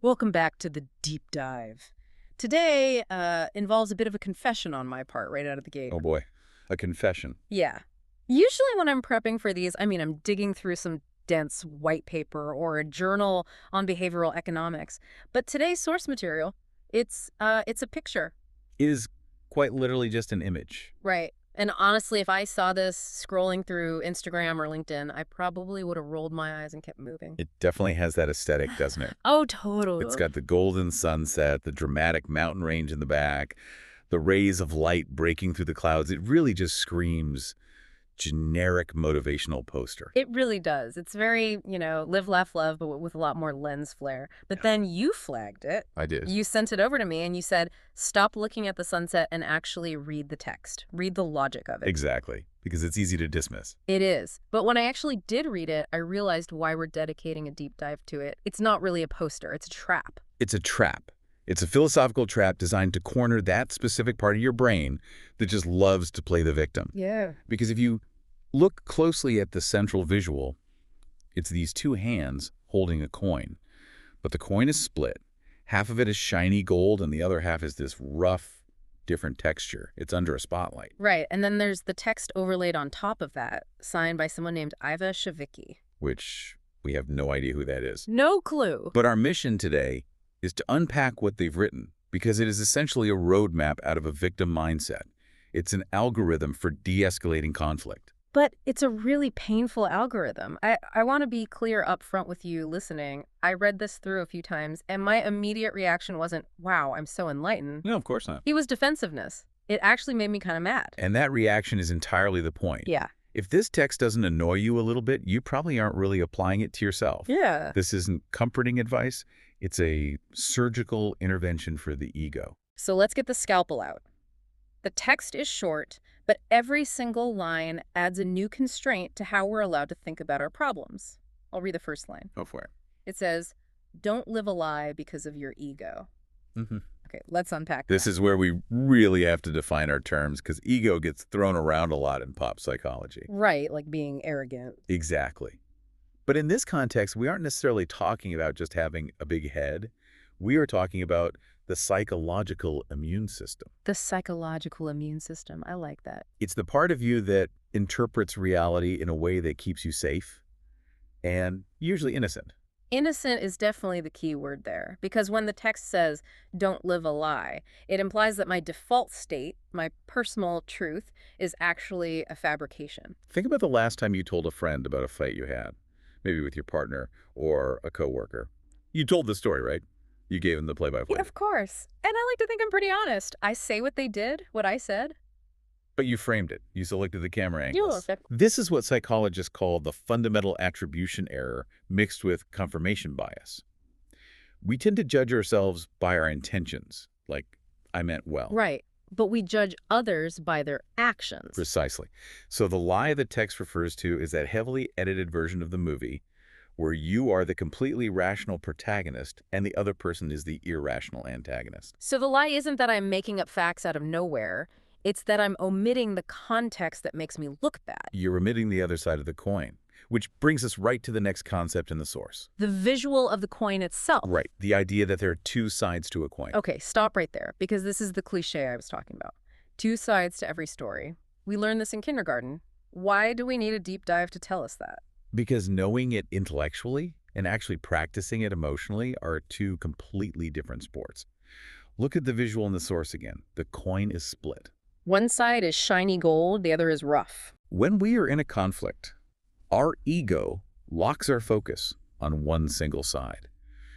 Welcome back to the deep dive. Today involves a bit of a confession on my part right out of the gate. Oh boy, a confession. Yeah. Usually when I'm prepping for these, I'm digging through some dense white paper or a journal on behavioral economics. But today's source material, it's a picture. It is quite literally just an image. Right. And honestly, if I saw this scrolling through Instagram or LinkedIn, I probably would have rolled my eyes and kept moving. It definitely has that aesthetic, doesn't it? Oh, totally. It's got the golden sunset, the dramatic mountain range in the back, the rays of light breaking through the clouds. It really just screams generic motivational poster. It really does. It's very, live, laugh, love, but with a lot more lens flare. But then you flagged it. I did. You sent it over to me and you said, stop looking at the sunset and actually read the text. Read the logic of it. Exactly, because it's easy to dismiss. It is. But when I actually did read it, I realized why we're dedicating a deep dive to it. It's not really a poster. It's a trap. It's a trap. It's a philosophical trap designed to corner that specific part of your brain that just loves to play the victim. Yeah. Because if you look closely at the central visual, it's these two hands holding a coin. But the coin is split. Half of it is shiny gold and the other half is this rough, different texture. It's under a spotlight. Right. And then there's the text overlaid on top of that, signed by someone named Iva Shavicki. Which we have no idea who that is. No clue. But our mission today is to unpack what they've written, because it is essentially a roadmap out of a victim mindset. It's an algorithm for de-escalating conflict. But it's a really painful algorithm. I want to be clear up front with you listening. I read this through a few times, and my immediate reaction wasn't, wow, I'm so enlightened. No, of course not. It was defensiveness. It actually made me kind of mad. And that reaction is entirely the point. Yeah. If this text doesn't annoy you a little bit, you probably aren't really applying it to yourself. Yeah. This isn't comforting advice. It's a surgical intervention for the ego. So let's get the scalpel out. The text is short, but every single line adds a new constraint to how we're allowed to think about our problems. I'll read the first line. Go for it. It says, don't live a lie because of your ego. Mm-hmm. Okay, let's unpack This that. is where we really have to define our terms, because ego gets thrown around a lot in pop psychology. Right, like being arrogant. Exactly. But in this context, we aren't necessarily talking about just having a big head. We are talking about the psychological immune system. The psychological immune system. I like that. It's the part of you that interprets reality in a way that keeps you safe and usually innocent. Innocent is definitely the key word there, because when the text says, don't live a lie, it implies that my default state, my personal truth, is actually a fabrication. Think about the last time you told a friend about a fight you had, maybe with your partner or a coworker. You told the story, right? You gave them the play-by-play. Yeah, of course. And I like to think I'm pretty honest. I say what they did, what I said. But you framed it. You selected the camera angles. Yeah. This is what psychologists call the fundamental attribution error mixed with confirmation bias. We tend to judge ourselves by our intentions, like, I meant well. Right. But we judge others by their actions. Precisely. So the lie the text refers to is that heavily edited version of the movie where you are the completely rational protagonist and the other person is the irrational antagonist. So the lie isn't that I'm making up facts out of nowhere. It's that I'm omitting the context that makes me look bad. You're omitting the other side of the coin, which brings us right to the next concept in the source. The visual of the coin itself. Right, the idea that there are two sides to a coin. Okay, stop right there, because this is the cliche I was talking about. Two sides to every story. We learned this in kindergarten. Why do we need a deep dive to tell us that? Because knowing it intellectually and actually practicing it emotionally are two completely different sports. Look at the visual in the source again. The coin is split. One side is shiny gold, the other is rough. When we are in a conflict, our ego locks our focus on one single side.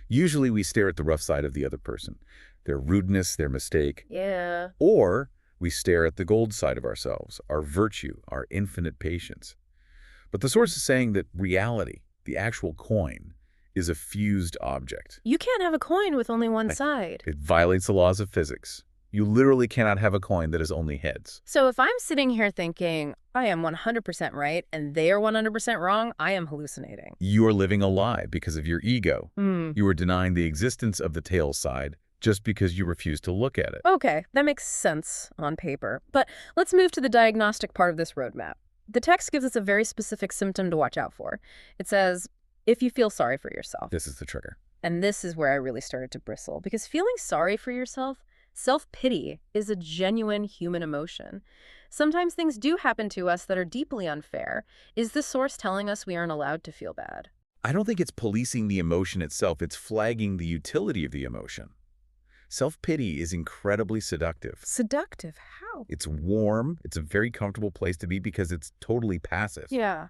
Usually we stare at the rough side of the other person, their rudeness, their mistake. Yeah. Or we stare at the gold side of ourselves, our virtue, our infinite patience. But the source is saying that reality, the actual coin, is a fused object. You can't have a coin with only one side. It violates the laws of physics. You literally cannot have a coin that is only heads. So if I'm sitting here thinking, I am 100% right and they are 100% wrong, I am hallucinating. You are living a lie because of your ego. Hmm. You are denying the existence of the tail side just because you refuse to look at it. Okay, that makes sense on paper. But let's move to the diagnostic part of this roadmap. The text gives us a very specific symptom to watch out for. It says, if you feel sorry for yourself. This is the trigger. And this is where I really started to bristle, because feeling sorry for yourself, self-pity, is a genuine human emotion. Sometimes things do happen to us that are deeply unfair. Is the source telling us we aren't allowed to feel bad? I don't think it's policing the emotion itself, it's flagging the utility of the emotion. Self-pity is incredibly seductive. Seductive? How? It's warm, it's a very comfortable place to be because it's totally passive. Yeah.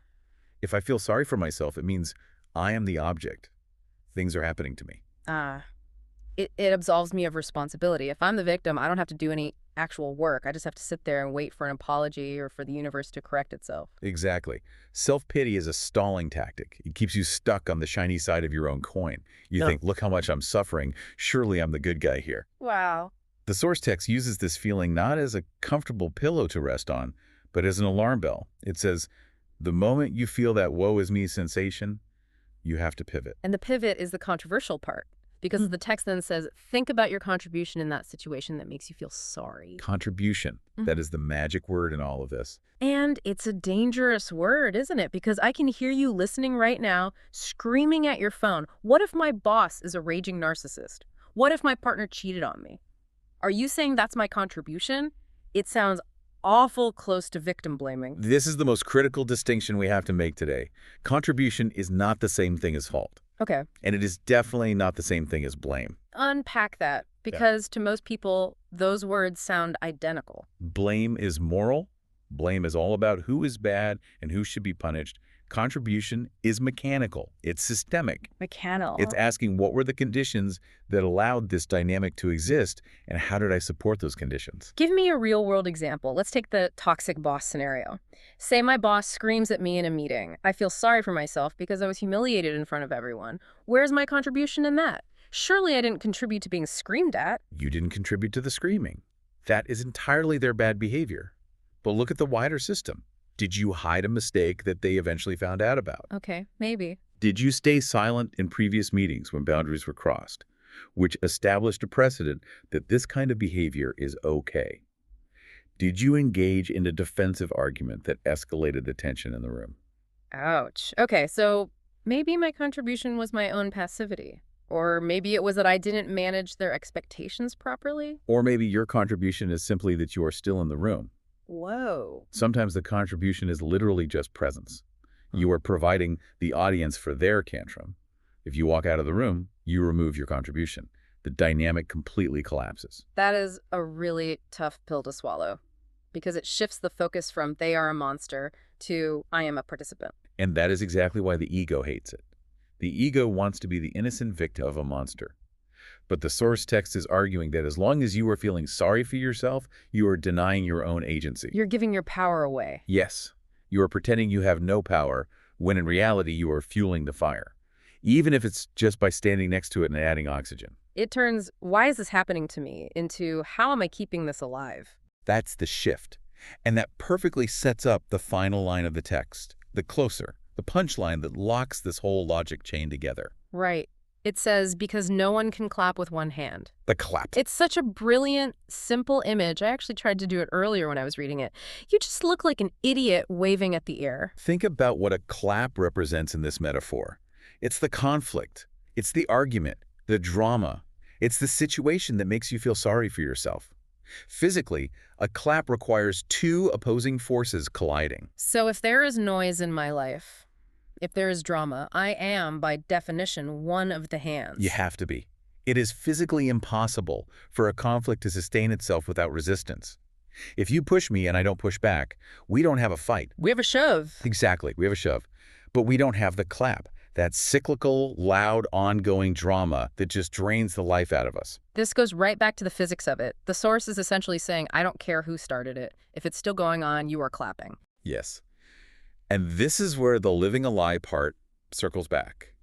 If I feel sorry for myself, it means I am the object. Things are happening to me. Ah. It absolves me of responsibility. If I'm the victim, I don't have to do any actual work. I just have to sit there and wait for an apology or for the universe to correct itself. Exactly. Self-pity is a stalling tactic. It keeps you stuck on the shiny side of your own coin. You think, look how much I'm suffering. Surely I'm the good guy here. Wow. The source text uses this feeling not as a comfortable pillow to rest on, but as an alarm bell. It says, the moment you feel that woe is me sensation, you have to pivot. And the pivot is the controversial part, because the text then says, think about your contribution in that situation that makes you feel sorry. Contribution. That is the magic word in all of this. And it's a dangerous word, isn't it? Because I can hear you listening right now, screaming at your phone. What if my boss is a raging narcissist? What if my partner cheated on me? Are you saying that's my contribution? It sounds awful close to victim blaming. This is the most critical distinction we have to make today. Contribution is not the same thing as fault. Okay. And it is definitely not the same thing as blame. Unpack that, because to most people, those words sound identical. Blame is moral. Blame is all about who is bad and who should be punished. Contribution is mechanical. It's systemic. Mechanical. It's asking what were the conditions that allowed this dynamic to exist and how did I support those conditions? Give me a real-world example. Let's take the toxic boss scenario. Say my boss screams at me in a meeting. I feel sorry for myself because I was humiliated in front of everyone. Where's my contribution in that? Surely I didn't contribute to being screamed at. You didn't contribute to the screaming. That is entirely their bad behavior. But look at the wider system. Did you hide a mistake that they eventually found out about? Okay, maybe. Did you stay silent in previous meetings when boundaries were crossed, which established a precedent that this kind of behavior is okay? Did you engage in a defensive argument that escalated the tension in the room? Ouch. Okay, so maybe my contribution was my own passivity. Or maybe it was that I didn't manage their expectations properly. Or maybe your contribution is simply that you are still in the room. Whoa. Sometimes the contribution is literally just presence. You are providing the audience for their tantrum. If you walk out of the room, you remove your contribution. The dynamic completely collapses. That is a really tough pill to swallow, because it shifts the focus from they are a monster to I am a participant. And that is exactly why the ego hates it. The ego wants to be the innocent victim of a monster. But the source text is arguing that as long as you are feeling sorry for yourself, you are denying your own agency. You're giving your power away. Yes, you are pretending you have no power, when in reality you are fueling the fire, even if it's just by standing next to it and adding oxygen. It turns, why is this happening to me, into how am I keeping this alive? That's the shift. And that perfectly sets up the final line of the text, the closer, the punchline that locks this whole logic chain together. Right. It says, because no one can clap with one hand. The clap. It's such a brilliant, simple image. I actually tried to do it earlier when I was reading it. You just look like an idiot waving at the air. Think about what a clap represents in this metaphor. It's the conflict. It's the argument, the drama. It's the situation that makes you feel sorry for yourself. Physically, a clap requires two opposing forces colliding. So if there is noise in my life, if there is drama, I am, by definition, one of the hands. You have to be. It is physically impossible for a conflict to sustain itself without resistance. If you push me and I don't push back, we don't have a fight. We have a shove. Exactly, we have a shove. But we don't have the clap, that cyclical, loud, ongoing drama that just drains the life out of us. This goes right back to the physics of it. The source is essentially saying, I don't care who started it. If it's still going on, you are clapping. Yes. And this is where the living a lie part circles back.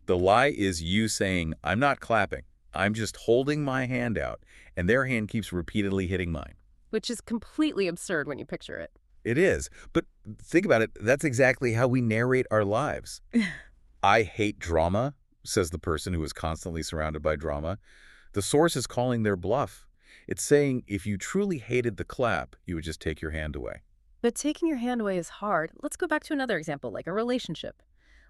The lie is you saying, I'm not clapping. I'm just holding my hand out, and their hand keeps repeatedly hitting mine. Which is completely absurd when you picture it. It is. But think about it. That's exactly how we narrate our lives. I hate drama, says the person who is constantly surrounded by drama. The source is calling their bluff. It's saying if you truly hated the clap, you would just take your hand away. But taking your hand away is hard. Let's go back to another example, like a relationship.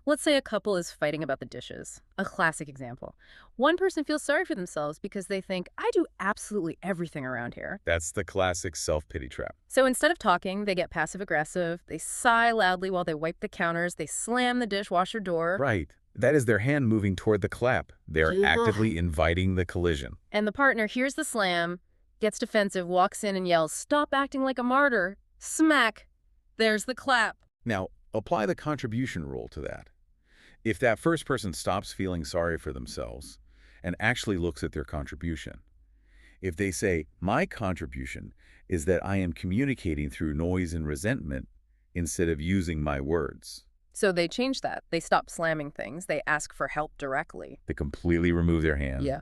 Let's say a couple is fighting about the dishes. A classic example. One person feels sorry for themselves because they think, I do absolutely everything around here. That's the classic self-pity trap. So instead of talking, they get passive aggressive, they sigh loudly while they wipe the counters, they slam the dishwasher door. Right. That is their hand moving toward the clap. They're Yeah. actively inviting the collision. And the partner hears the slam, gets defensive, walks in and yells, stop acting like a martyr. Smack. There's the clap. Now, apply the contribution rule to that. If that first person stops feeling sorry for themselves and actually looks at their contribution, if they say, my contribution is that I am communicating through noise and resentment instead of using my words, So they change that. They stop slamming things. They ask for help directly. they completely remove their hand. Yeah.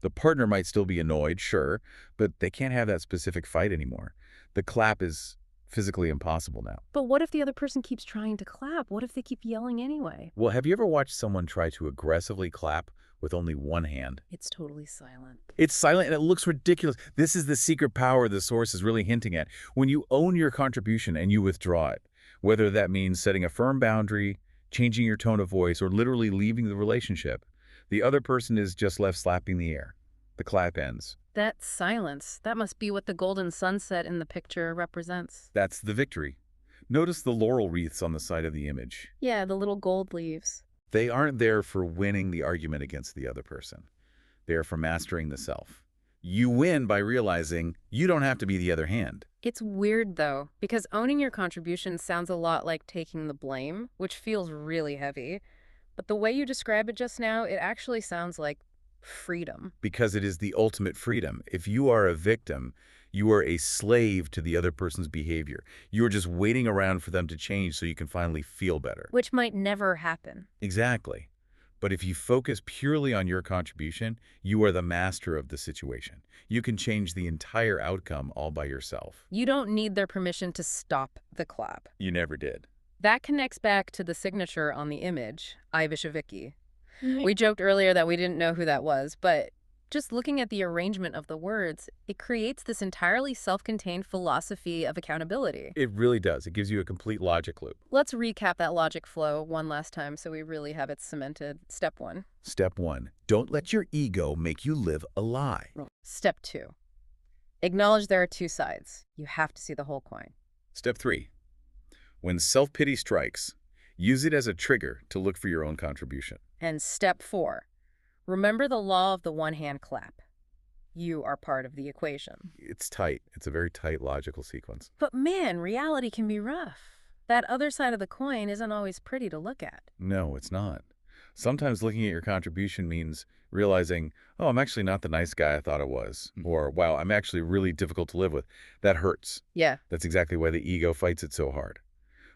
The partner might still be annoyed, sure, but they can't have that specific fight anymore. The clap is physically impossible now. But what if the other person keeps trying to clap? What if they keep yelling anyway? Well, have you ever watched someone try to aggressively clap with only one hand? It's totally silent. It's silent and it looks ridiculous. This is the secret power the source is really hinting at. When you own your contribution and you withdraw it, whether that means setting a firm boundary, changing your tone of voice, or literally leaving the relationship, the other person is just left slapping the air. The clap ends. That silence, that must be what the golden sunset in the picture represents. That's the victory. Notice the laurel wreaths on the side of the image. Yeah, the little gold leaves. They aren't there for winning the argument against the other person. They are for mastering the self. You win by realizing you don't have to be the other hand. It's weird, though, because owning your contribution sounds a lot like taking the blame, which feels really heavy. But the way you describe it just now, it actually sounds like freedom. Because it is the ultimate freedom. If you are a victim, you are a slave to the other person's behavior. You are just waiting around for them to change so you can finally feel better. Which might never happen. Exactly. But if you focus purely on your contribution, you are the master of the situation. You can change the entire outcome all by yourself. You don't need their permission to stop the clap. You never did. That connects back to the signature on the image, Ivy. We joked earlier that we didn't know who that was, but just looking at the arrangement of the words, it creates this entirely self-contained philosophy of accountability. It really does. It gives you a complete logic loop. Let's recap that logic flow one last time so we really have it cemented. Step 1. Step 1, don't let your ego make you live a lie. Step 2. Acknowledge there are two sides. You have to see the whole coin. Step 3, when self-pity strikes, use it as a trigger to look for your own contribution. And step 4. Remember the law of the one-hand clap. You are part of the equation. It's tight. It's a very tight logical sequence. But man, reality can be rough. That other side of the coin isn't always pretty to look at. No, it's not. Sometimes looking at your contribution means realizing, oh, I'm actually not the nice guy I thought I was. Or, wow, I'm actually really difficult to live with. That hurts. Yeah. That's exactly why the ego fights it so hard.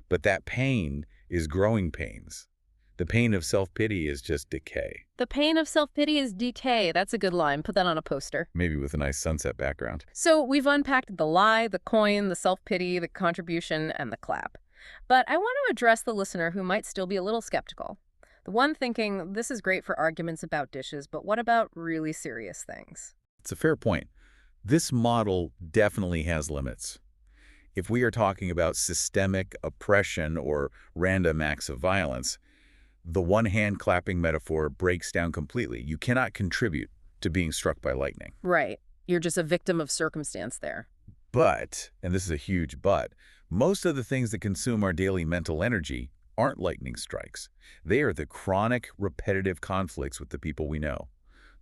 But that pain is growing pains. The pain of self-pity is just decay. The pain of self-pity is decay. That's a good line. Put that on a poster. Maybe with a nice sunset background. So we've unpacked the lie, the coin, the self-pity, the contribution, and the clap. But I want to address the listener who might still be a little skeptical. The one thinking, this is great for arguments about dishes, but what about really serious things? It's a fair point. This model definitely has limits. If we are talking about systemic oppression or random acts of violence, the one-hand clapping metaphor breaks down completely. You cannot contribute to being struck by lightning. Right. You're just a victim of circumstance there. But, and this is a huge but, most of the things that consume our daily mental energy aren't lightning strikes. They are the chronic, repetitive conflicts with the people we know.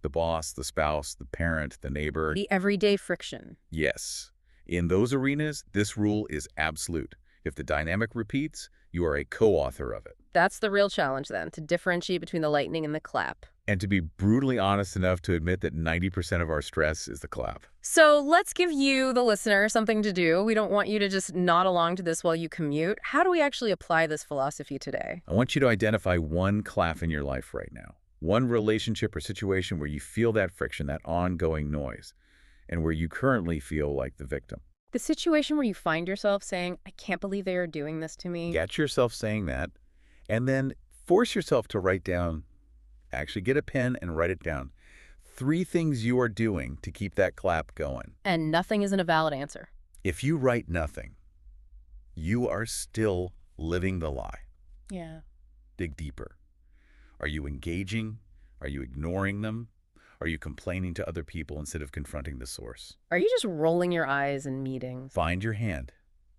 The boss, the spouse, the parent, the neighbor. The everyday friction. Yes. In those arenas, this rule is absolute. If the dynamic repeats, you are a co-author of it. That's the real challenge then, to differentiate between the lightning and the clap. And to be brutally honest enough to admit that 90% of our stress is the clap. So let's give you, the listener, something to do. We don't want you to just nod along to this while you commute. How do we actually apply this philosophy today? I want you to identify one clap in your life right now. One relationship or situation where you feel that friction, that ongoing noise, and where you currently feel like the victim. The situation where you find yourself saying, I can't believe they are doing this to me. Get yourself saying that, and then force yourself to write down, actually get a pen and write it down, 3 things you are doing to keep that clap going. And nothing isn't a valid answer. If you write nothing, you are still living the lie. Yeah. Dig deeper. Are you engaging? Are you ignoring them? Are you complaining to other people instead of confronting the source? Are you just rolling your eyes in meetings? Find your hand.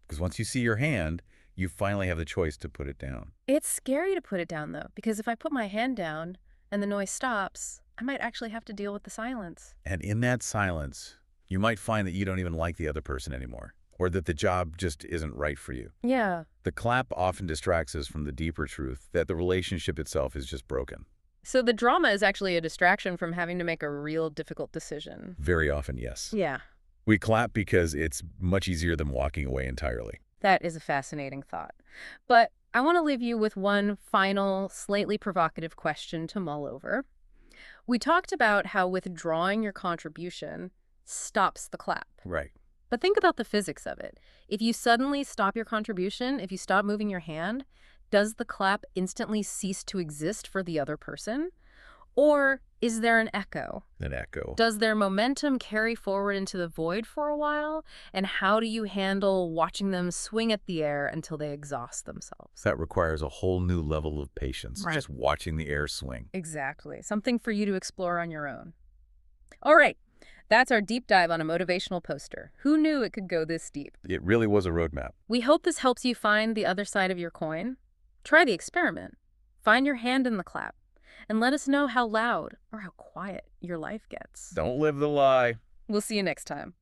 Because once you see your hand, you finally have the choice to put it down. It's scary to put it down, though, because if I put my hand down and the noise stops, I might actually have to deal with the silence. And in that silence, you might find that you don't even like the other person anymore, or that the job just isn't right for you. Yeah. The clap often distracts us from the deeper truth that the relationship itself is just broken. So the drama is actually a distraction from having to make a real difficult decision. Very often, yes. Yeah. We clap because it's much easier than walking away entirely. That is a fascinating thought. But I want to leave you with one final, slightly provocative question to mull over. We talked about how withdrawing your contribution stops the clap. Right. But think about the physics of it. If you suddenly stop your contribution, if you stop moving your hand, does the clap instantly cease to exist for the other person? Or is there an echo? An echo. Does their momentum carry forward into the void for a while? And how do you handle watching them swing at the air until they exhaust themselves? That requires a whole new level of patience, Right. just watching the air swing. Exactly. Something for you to explore on your own. All right. That's our deep dive on a motivational poster. Who knew it could go this deep? It really was a roadmap. We hope this helps you find the other side of your coin. Try the experiment. Find your hand in the clap. And let us know how loud or how quiet your life gets. Don't live the lie. We'll see you next time.